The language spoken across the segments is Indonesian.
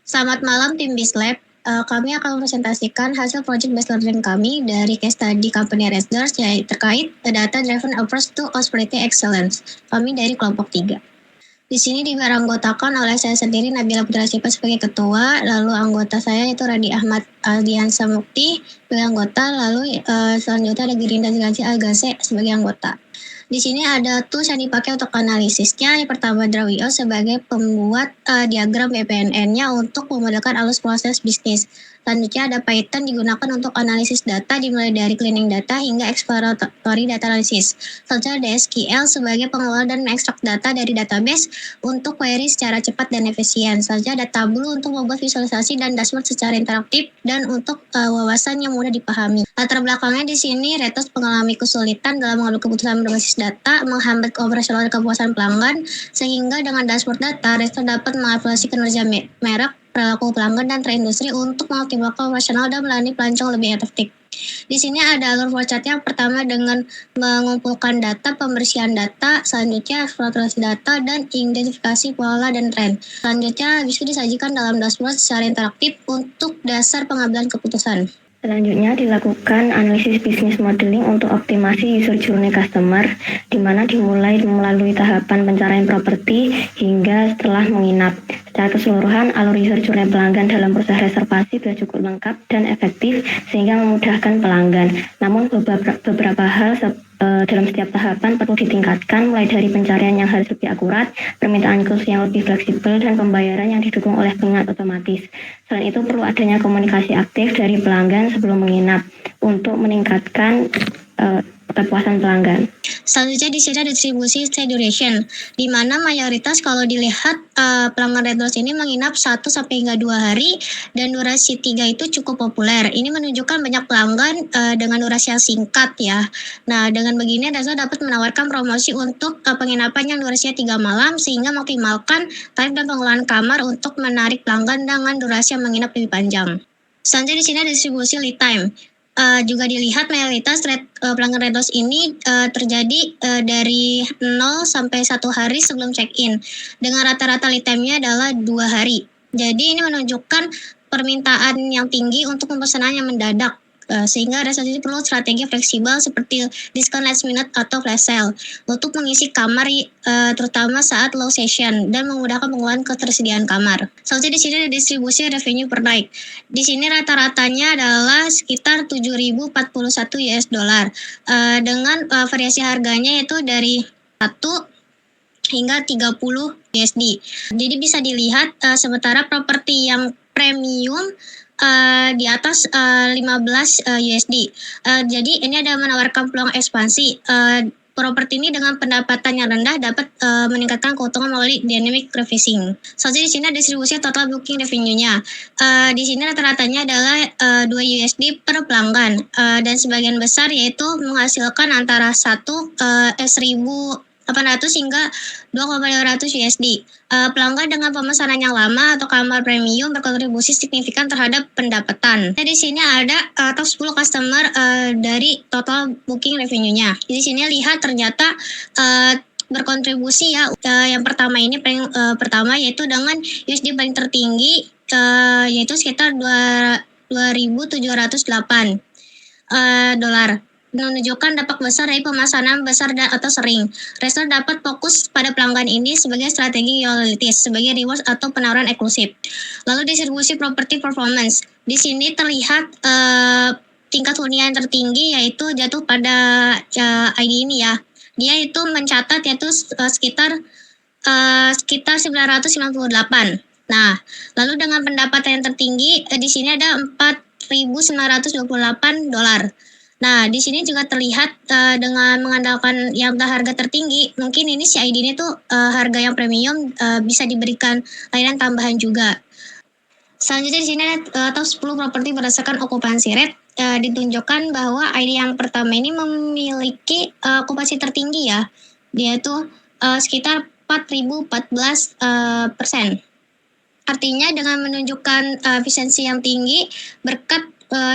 Selamat malam tim Bislab. Kami akan mempresentasikan hasil project based learning kami dari case study company Redders yaitu terkait data driven approach to hospitality excellence. Kami dari kelompok 3. Di sini diberanggotakan oleh saya sendiri Nabila Putra Sipa sebagai ketua, lalu anggota saya itu Radi Ahmad Aldiansa Mukti sebagai anggota, lalu selanjutnya ada Girinda Zilasi Algase sebagai anggota. Di sini ada tools yang dipakai untuk analisisnya. Yang pertama Drawio sebagai pembuat diagram BPNN-nya untuk memodelkan alur proses bisnis. Selanjutnya ada Python digunakan untuk analisis data dimulai dari cleaning data hingga exploratory data analysis. Selanjutnya ada SQL sebagai pengelola dan mengekstrak data dari database untuk query secara cepat dan efisien. Selanjutnya ada Tableau untuk membuat visualisasi dan dashboard secara interaktif dan untuk wawasan yang mudah dipahami. Latar belakangnya di sini Retos mengalami kesulitan dalam mengambil keputusan berbasis data, menghambat operasional dan kepuasan pelanggan, sehingga dengan dashboard data, Retos dapat mengevaluasi kinerja merek, perilaku pelanggan dan tren industri untuk mengoptimalkan operasional dan melayani pelancong lebih efektif. Di sini ada alur flowchart yang pertama dengan mengumpulkan data, pembersihan data, selanjutnya eksplorasi data, dan identifikasi pola dan tren. Selanjutnya bisa disajikan dalam dashboard secara interaktif untuk dasar pengambilan keputusan. Selanjutnya dilakukan analisis bisnis modeling untuk optimasi user journey customer, di mana dimulai melalui tahapan pencarian properti hingga setelah menginap. Secara keseluruhan, alur user journey pelanggan dalam proses reservasi sudah cukup lengkap dan efektif sehingga memudahkan pelanggan. Namun beberapa hal dalam setiap tahapan perlu ditingkatkan, mulai dari pencarian yang harus lebih akurat, permintaan kurs yang lebih fleksibel, dan pembayaran yang didukung oleh pengingat otomatis. Selain itu perlu adanya komunikasi aktif dari pelanggan sebelum menginap untuk meningkatkan kepuasan pelanggan. Selanjutnya di sini ada distribusi stay duration, di mana mayoritas kalau dilihat pelanggan Redders ini menginap 1 sampai hingga 2 hari dan durasi 3 itu cukup populer. Ini menunjukkan banyak pelanggan dengan durasi yang singkat ya. Nah, dengan begini Redders dapat menawarkan promosi untuk penginapan yang durasinya 3 malam sehingga mengoptimalkan tarif dan pengelolaan kamar untuk menarik pelanggan dengan durasi yang menginap lebih panjang. Selanjutnya di sini ada distribusi lead time. Juga dilihat mayoritas pelanggan Redders ini terjadi dari 0 sampai 1 hari sebelum check-in. Dengan rata-rata lead time-nya adalah 2 hari. Jadi ini menunjukkan permintaan yang tinggi untuk pemesanan yang mendadak. Sehingga reservasi perlu strategi fleksibel seperti diskon last minute atau flash sale untuk mengisi kamar terutama saat low session dan memudahkan pengelolaan ketersediaan kamar. Selanjutnya di sini ada distribusi revenue per night. Di sini rata-ratanya adalah sekitar 7.041 US dollar dengan variasi harganya itu dari 1 hingga 30 USD. Jadi bisa dilihat sementara properti yang premium di atas 15 USD. Jadi ini ada menawarkan peluang ekspansi. Properti ini dengan pendapatan yang rendah dapat meningkatkan keuntungan melalui dynamic revising. Selanjutnya di sini ada distribusi total booking revenue-nya. Di sini rata-ratanya adalah 2 USD per pelanggan dan sebagian besar yaitu menghasilkan antara 1.800 hingga 2.500 USD. Pelanggan dengan pemesanan yang lama atau kamar premium berkontribusi signifikan terhadap pendapatan. Nah, di sini ada top 10 customer dari total booking revenue-nya. Di sini lihat ternyata berkontribusi ya. Yang pertama ini pertama yaitu dengan USD paling tertinggi yaitu sekitar 2.708 dolar. Menunjukkan dampak besar dari pemesanan besar dan atau sering. Restoran dapat fokus pada pelanggan ini sebagai strategi loyalties, sebagai rewards atau penawaran eksklusif. Lalu distribusi property performance. Di sini terlihat tingkat hunian tertinggi yaitu jatuh pada ID ini ya. Dia itu mencatat yaitu sekitar 998. Nah, lalu dengan pendapatan yang tertinggi di sini ada 4.928 dolar. Nah, di sini juga terlihat dengan mengandalkan yang harga tertinggi, mungkin ini si ID ini tuh harga yang premium bisa diberikan layanan tambahan juga. Selanjutnya di sini ada top 10 properti berdasarkan occupancy rate. Ditunjukkan bahwa ID yang pertama ini memiliki okupansi tertinggi ya. Dia tuh sekitar 4.014%. Artinya dengan menunjukkan efisiensi yang tinggi berkat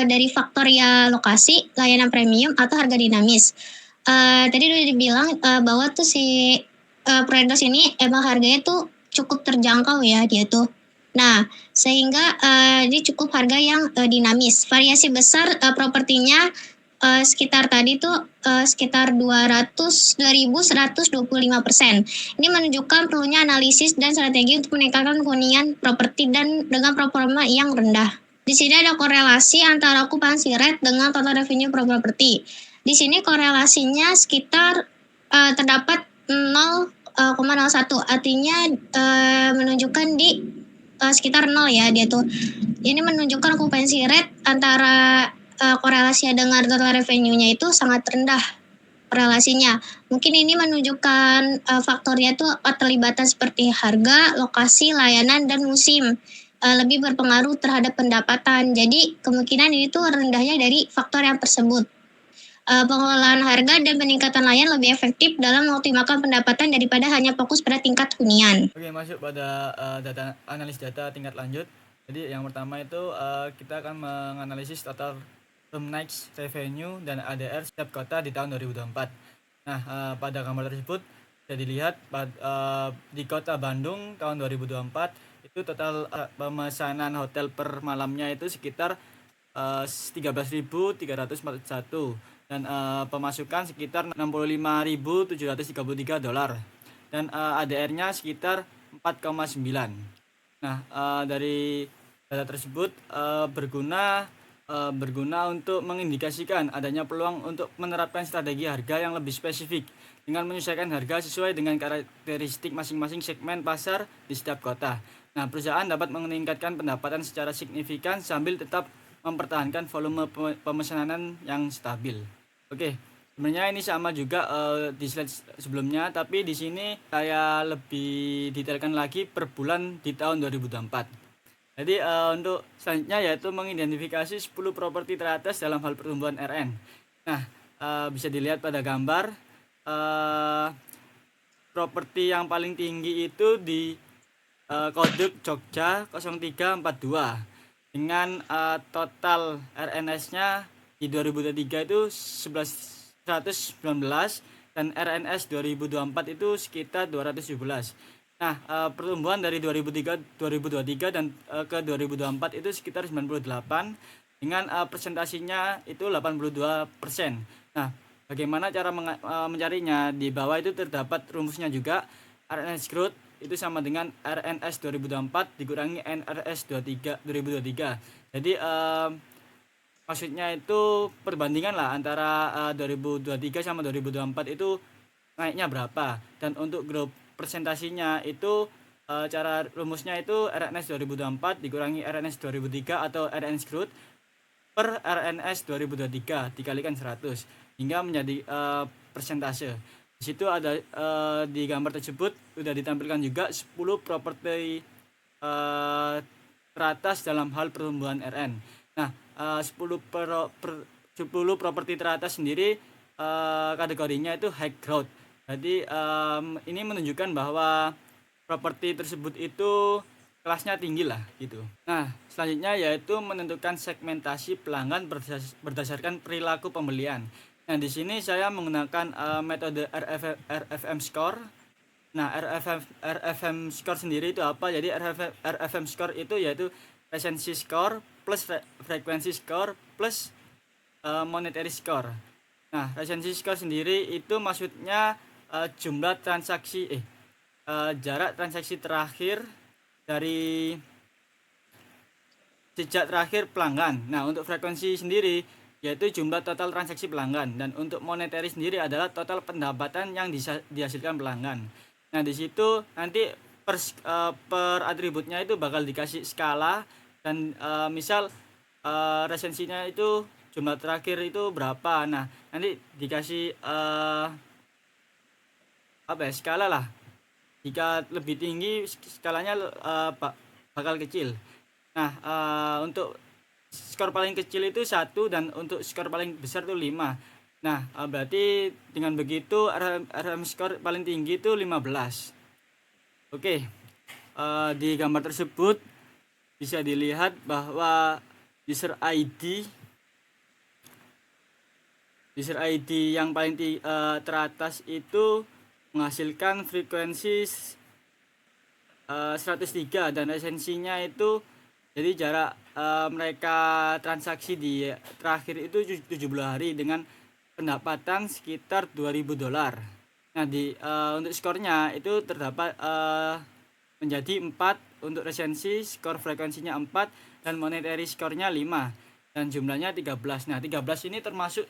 dari faktor ya lokasi, layanan premium atau harga dinamis. Tadi udah dibilang bahwa tuh si Predos ini emang harganya tuh cukup terjangkau ya dia tuh. Nah, sehingga ini cukup harga yang dinamis. Variasi besar propertinya sekitar tadi tuh sekitar 2.125%. Ini menunjukkan perlunya analisis dan strategi untuk meningkatkan hunian properti dan dengan performa yang rendah. Di sini ada korelasi antara okupansi rate dengan total revenue per properti. Di sini korelasinya sekitar terdapat 0,01, artinya menunjukkan di sekitar 0 ya dia tuh. Ini menunjukkan okupansi rate antara korelasinya dengan total revenue-nya itu sangat rendah korelasinya. Mungkin ini menunjukkan faktornya tuh keterlibatan seperti harga, lokasi, layanan, dan musim lebih berpengaruh terhadap pendapatan. Jadi kemungkinan ini tuh rendahnya dari faktor yang tersebut. Pengelolaan harga dan peningkatan layanan lebih efektif dalam mengoptimalkan pendapatan daripada hanya fokus pada tingkat hunian. Oke, masuk pada data analis data tingkat lanjut. Jadi yang pertama itu kita akan menganalisis total room nights revenue dan ADR setiap kota di tahun 2024. Nah, pada gambar tersebut bisa dilihat di kota Bandung tahun 2024 itu total pemesanan hotel per malamnya itu sekitar 13.341 dan pemasukan sekitar 65.733 dolar dan ADR-nya sekitar 4,9. Nah, dari data tersebut berguna untuk mengindikasikan adanya peluang untuk menerapkan strategi harga yang lebih spesifik dengan menyesuaikan harga sesuai dengan karakteristik masing-masing segmen pasar di setiap kota. Nah, perusahaan dapat meningkatkan pendapatan secara signifikan sambil tetap mempertahankan volume pemesanan yang stabil. Oke, sebenarnya ini sama juga di slide sebelumnya, tapi di sini saya lebih detailkan lagi per bulan di tahun 2024. Jadi untuk selanjutnya yaitu mengidentifikasi 10 properti teratas dalam hal pertumbuhan RN. Nah, bisa dilihat pada gambar properti yang paling tinggi itu di Koduk Jogja 0342 dengan total RNS-nya di 2023 itu 119 dan RNS 2024 itu sekitar 217. Nah, pertumbuhan dari 2023 dan ke 2024 itu sekitar 98 dengan presentasinya itu 82%. Nah, bagaimana cara mencarinya? Di bawah itu terdapat rumusnya juga. RNS growth itu sama dengan RNS 2024 dikurangi NRS 2023. Jadi maksudnya itu perbandingan lah antara 2023 sama 2024 itu naiknya berapa, dan untuk grup presentasinya itu cara rumusnya itu RNS 2024 dikurangi RNS 2003 atau RNS growth per RNS 2023 dikalikan 100 hingga menjadi persentase. Di situ ada di gambar tersebut sudah ditampilkan juga 10 properti teratas dalam hal pertumbuhan RN. Nah, 10 properti teratas sendiri kategorinya itu high growth. Jadi ini menunjukkan bahwa properti tersebut itu kelasnya tinggi lah gitu. Nah, selanjutnya yaitu menentukan segmentasi pelanggan berdasarkan perilaku pembelian. Nah, di sini saya menggunakan metode RFM score. Nah, RFM score sendiri itu apa? Jadi RFM score itu yaitu recency score plus frekuensi score plus monetary score. Nah, recency score sendiri itu maksudnya jumlah transaksi jarak transaksi terakhir dari sejak terakhir pelanggan. Nah, untuk frekuensi sendiri yaitu jumlah total transaksi pelanggan, dan untuk monetary sendiri adalah total pendapatan yang dihasilkan pelanggan. Nah, di situ nanti per atributnya itu bakal dikasih skala dan misal resensinya itu jumlah terakhir itu berapa. Nah, nanti dikasih skala lah. Jika lebih tinggi skalanya bakal kecil. Nah, untuk skor paling kecil itu 1 dan untuk skor paling besar itu 5. Nah, berarti dengan begitu RM skor paling tinggi itu 15. Oke. Di gambar tersebut bisa dilihat bahwa user ID yang paling teratas itu menghasilkan frekuensi 103 dan esensinya itu jadi jarak mereka transaksi di terakhir itu 70 hari dengan pendapatan sekitar $2.000. Nah, untuk skornya itu terdapat menjadi 4 untuk resensi, skor frekuensinya 4 dan monetary skornya 5 dan jumlahnya 13. Nah, 13 ini termasuk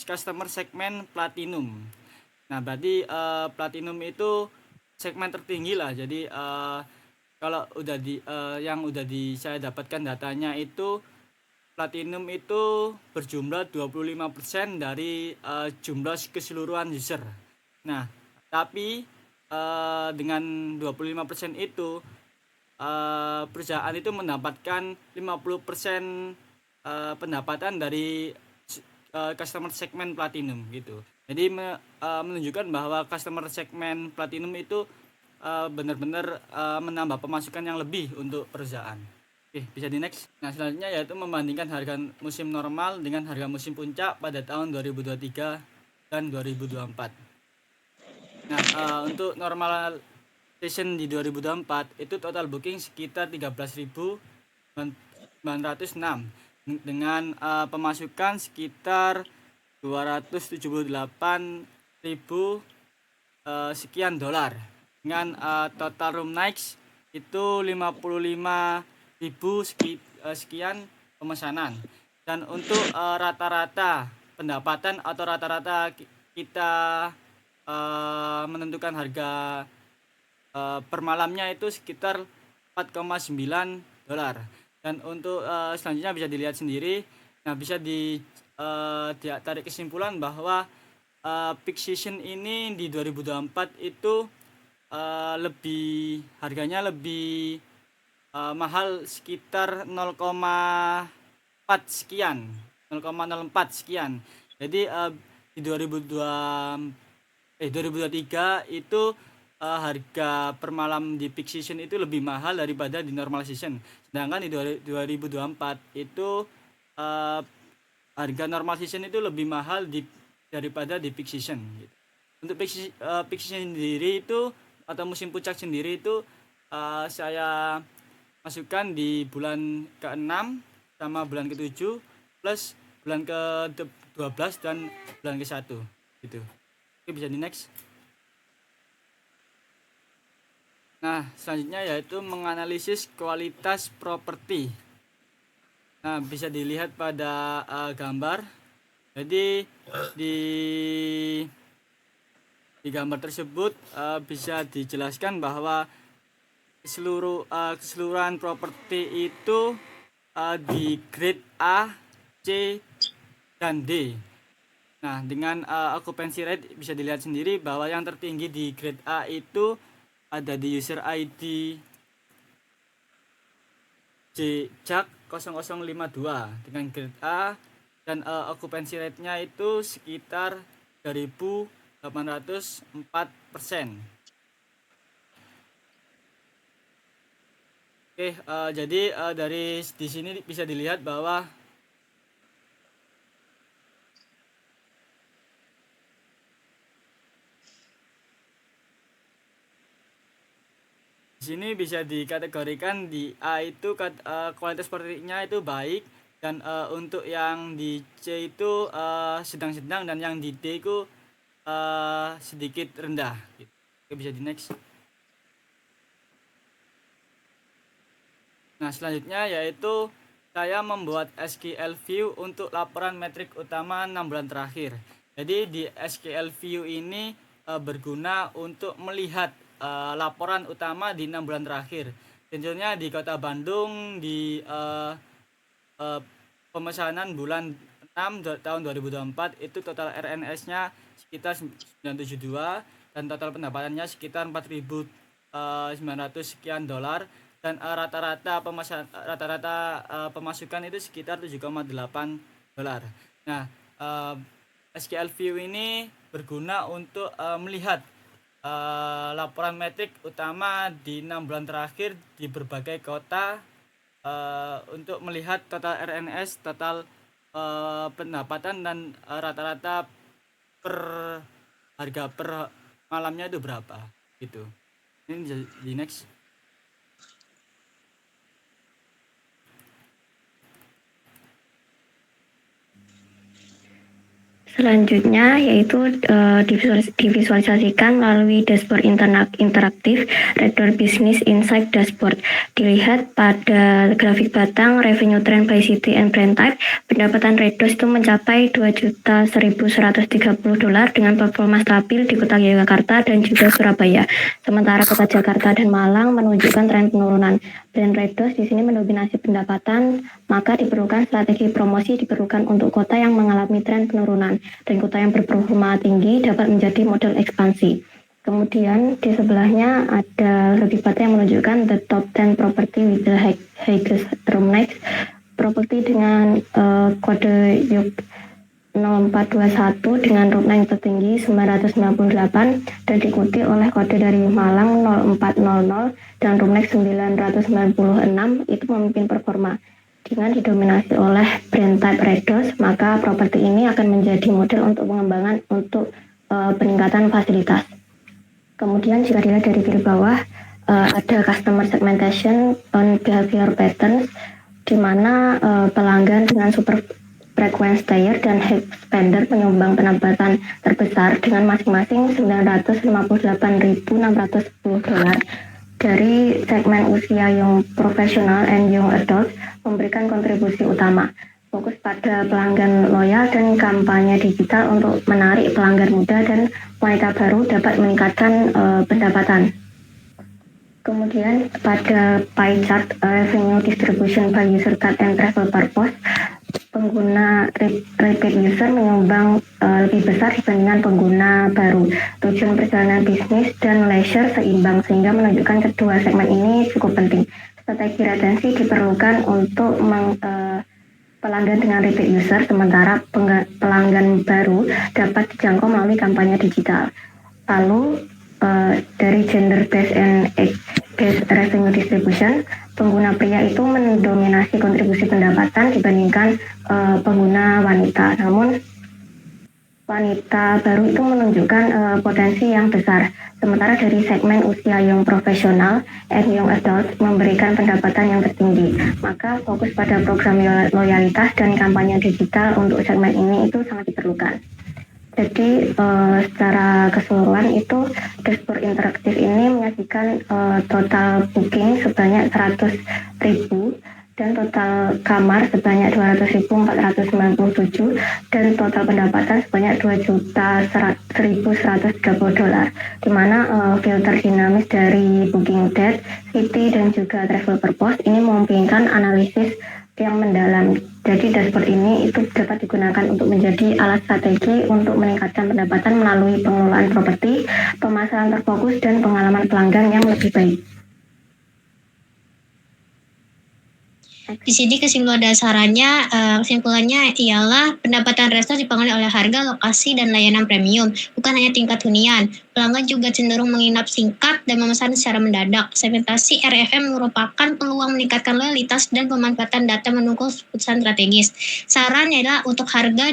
customer segmen platinum. Nah, berarti platinum itu segmen tertinggi lah. Jadi kalau udah yang udah saya dapatkan datanya itu platinum itu berjumlah 25% dari jumlah keseluruhan user. Nah, tapi dengan 25% itu perusahaan itu mendapatkan 50% pendapatan dari customer segmen platinum gitu. Jadi menunjukkan bahwa customer segmen platinum itu benar-benar menambah pemasukan yang lebih untuk perusahaan. Oke, bisa di next. Nah, selanjutnya yaitu membandingkan harga musim normal dengan harga musim puncak pada tahun 2023 dan 2024. Nah, untuk normal session di 2024 itu total booking sekitar 13.906 dengan pemasukan sekitar 278.000 sekian dolar dengan total room nights itu 55.000 sekian pemesanan. Dan untuk rata-rata pendapatan atau rata-rata kita menentukan harga per malamnya itu sekitar 4,9 dolar. Dan untuk selanjutnya bisa dilihat sendiri. Nah, bisa ditarik kesimpulan bahwa peak season ini di 2024 itu harganya lebih mahal sekitar 0,4 sekian, 0,04 sekian. Jadi di 2023 itu harga per malam di peak season itu lebih mahal daripada di normal season. Sedangkan di 2024 itu harga normal season itu lebih mahal daripada di peak season gitu. Untuk peak season sendiri itu atau musim puncak sendiri itu saya masukkan di bulan ke-6 sama bulan ke-7 plus bulan ke-12 dan bulan ke-1 gitu. Oke, bisa di next. Nah, selanjutnya yaitu menganalisis kualitas properti. Nah, bisa dilihat pada gambar. Jadi di gambar tersebut bisa dijelaskan bahwa keseluruhan properti itu di grade A, C, dan D. Nah, dengan occupancy rate bisa dilihat sendiri bahwa yang tertinggi di grade A itu ada di user ID JAK 0052 dengan grade A dan occupancy rate-nya itu sekitar 3.804%. Oke, jadi dari di sini bisa dilihat bahwa di sini bisa dikategorikan di A itu kualitas propertinya itu baik, dan untuk yang di C itu sedang-sedang, dan yang di D itu sedikit rendah gitu. Oke, bisa di next. Nah, selanjutnya yaitu saya membuat SQL view untuk laporan metrik utama 6 bulan terakhir. Jadi di SQL view ini berguna untuk melihat laporan utama di 6 bulan terakhir. Contohnya di Kota Bandung di pemesanan bulan 6 tahun 2024 itu total RNS-nya sekitar 972 dan total pendapatannya sekitar 4.900 sekian dolar, dan rata-rata pemasukan itu sekitar 7,8 dolar. Nah, SQL View ini berguna untuk melihat laporan metrik utama di 6 bulan terakhir di berbagai kota untuk melihat total RNS, total pendapatan, dan rata-rata per harga per malamnya itu berapa gitu. Ini di next. Selanjutnya yaitu divisualisasikan melalui dashboard interaktif Red Door Business Insight Dashboard. Dilihat pada grafik batang revenue trend by city and brand type, pendapatan Red Door itu mencapai $2.130 dengan performa stabil di kota Yogyakarta dan juga Surabaya. Sementara kota Jakarta dan Malang menunjukkan tren penurunan. Brand Red Door di sini mendominasi pendapatan, maka diperlukan strategi promosi diperlukan untuk kota yang mengalami tren penurunan. Dan kota yang berperforma tinggi dapat menjadi model ekspansi. Kemudian di sebelahnya ada grafik batang yang menunjukkan the top 10 property with the highest room nights. Properti dengan kode YUK 0421 dengan room night tertinggi 998 dan diikuti oleh kode dari Malang 0400 dan room night 996 itu memimpin performa. Dengan didominasi oleh brand type Red Door, maka properti ini akan menjadi model untuk pengembangan untuk peningkatan fasilitas. Kemudian jika dilihat dari kiri bawah, ada customer segmentation on behavior patterns, di mana pelanggan dengan super frequent stayer dan high spender menyumbang pendapatan terbesar dengan masing-masing $958.610. Dari segmen usia yang profesional and young adult memberikan kontribusi utama. Fokus pada pelanggan loyal dan kampanye digital untuk menarik pelanggan muda dan wanita baru dapat meningkatkan pendapatan. Kemudian pada pie chart revenue distribution by user type and travel purpose, pengguna repeat user menyumbang lebih besar dibandingkan pengguna baru. Tujuan perjalanan bisnis dan leisure seimbang sehingga menunjukkan kedua segmen ini cukup penting. Strategi retensi diperlukan untuk pelanggan dengan repeat user, sementara pelanggan baru dapat dijangkau melalui kampanye digital. Lalu dari gender based and age based revenue distribution, pengguna pria itu mendominasi kontribusi pendapatan dibandingkan pengguna wanita. Namun wanita baru itu menunjukkan potensi yang besar. Sementara dari segmen usia yang profesional and young adult memberikan pendapatan yang tertinggi. Maka fokus pada program loyalitas dan kampanye digital untuk segmen ini itu sangat diperlukan. Jadi secara keseluruhan itu dashboard interaktif ini menyajikan total booking sebanyak 100.000 dan total kamar sebanyak 200.497 dan total pendapatan sebanyak $2.130, di mana filter dinamis dari booking date, city dan juga travel purpose ini memungkinkan analisis yang mendalam. Jadi dashboard ini itu dapat digunakan untuk menjadi alat strategi untuk meningkatkan pendapatan melalui pengelolaan properti, pemasaran terfokus dan pengalaman pelanggan yang lebih baik. Di sini kesimpulannya ialah pendapatan restoran dipengaruhi oleh harga, lokasi, dan layanan premium, bukan hanya tingkat hunian. Pelanggan juga cenderung menginap singkat dan memesan secara mendadak. Segmentasi RFM merupakan peluang meningkatkan loyalitas dan pemanfaatan data mendukung keputusan strategis. Sarannya adalah untuk harga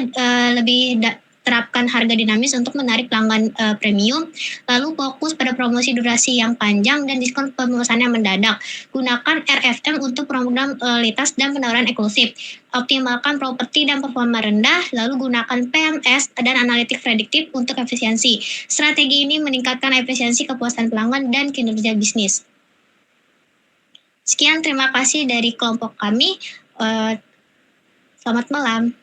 terapkan harga dinamis untuk menarik pelanggan premium, lalu fokus pada promosi durasi yang panjang dan diskon pemesanan yang mendadak. Gunakan RFM untuk program loyalitas dan penawaran eksklusif. Optimalkan properti dan performa rendah, lalu gunakan PMS dan analitik prediktif untuk efisiensi. Strategi ini meningkatkan efisiensi kepuasan pelanggan dan kinerja bisnis. Sekian, terima kasih dari kelompok kami. Selamat malam.